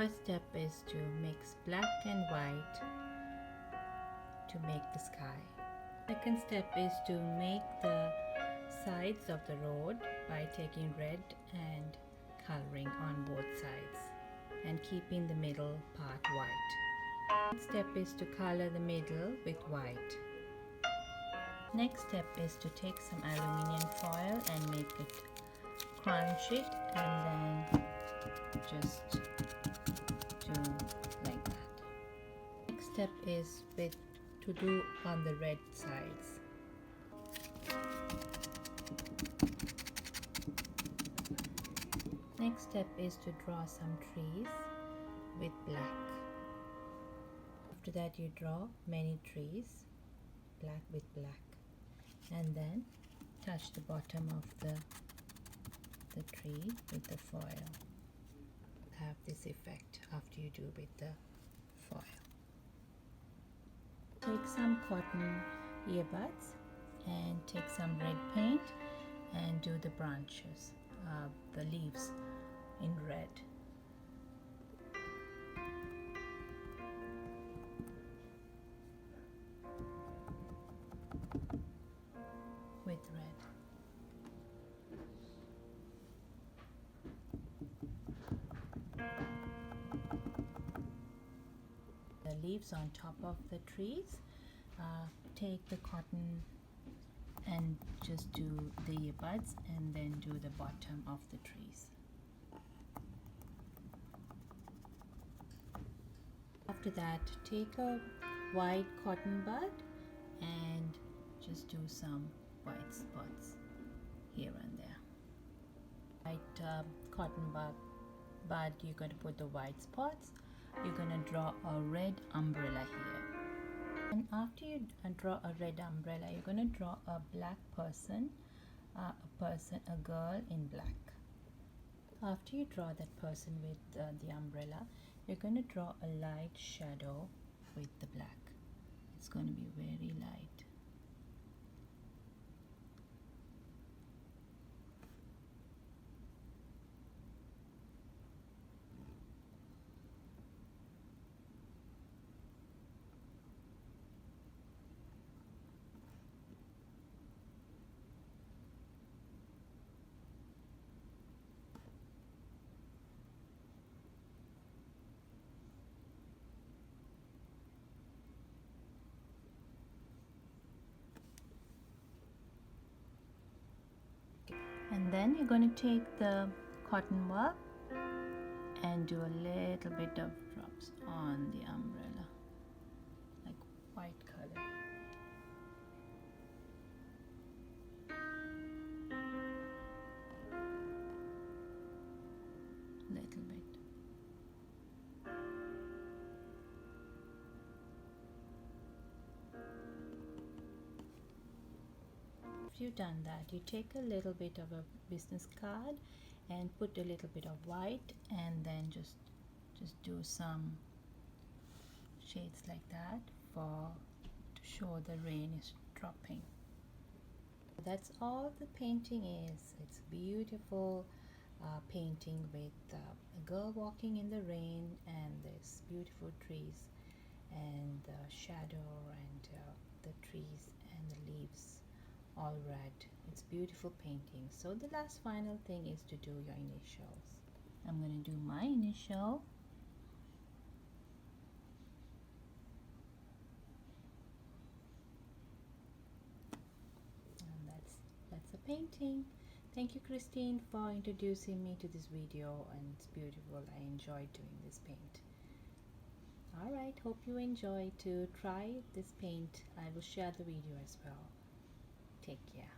first step is to mix black and white to make the sky. Second step is to make the sides of the road by taking red and coloring on both sides and keeping the middle part white. Next step is to color the middle with white. Next step is to take some aluminium foil and make it crunch it and then just do like that. Next step is to do on the red sides. Next step is to draw some trees with black. After that you draw many trees, black with black, and then touch the bottom of the tree with the foil. Have this effect after you do with the foil. Take some cotton earbuds and take some red paint and do the branches, the leaves in red. With red. The leaves on top of the trees. Take the cotton and just do the earbuds and then do the bottom of the trees. After that, take a white cotton bud and just do some white spots here and there. White cotton bud, you're going to put the white spots. You're going to draw a red umbrella here. And after you draw a red umbrella, you're going to draw a black person, a girl in black. After you draw that person with the umbrella, you're going to draw a light shadow with the black. It's going to be very light. And then you're going to take the cotton work and do a little bit of drops on the umbrella, like white color. Little bit. After you've done that, you take a little bit of a business card and put a little bit of white and then just do some shades like that to show the rain is dropping. That's all the painting is. It's beautiful painting with a girl walking in the rain and there's beautiful trees and the shadow and the trees and the leaves all red. It's beautiful painting. So the last final thing is to do your initials. I'm going to do my initial. And that's a painting. Thank you, Christine, for introducing me to this video, and it's beautiful. I enjoyed doing this paint. Alright, hope you enjoy to try this paint. I will share the video as well. Take care.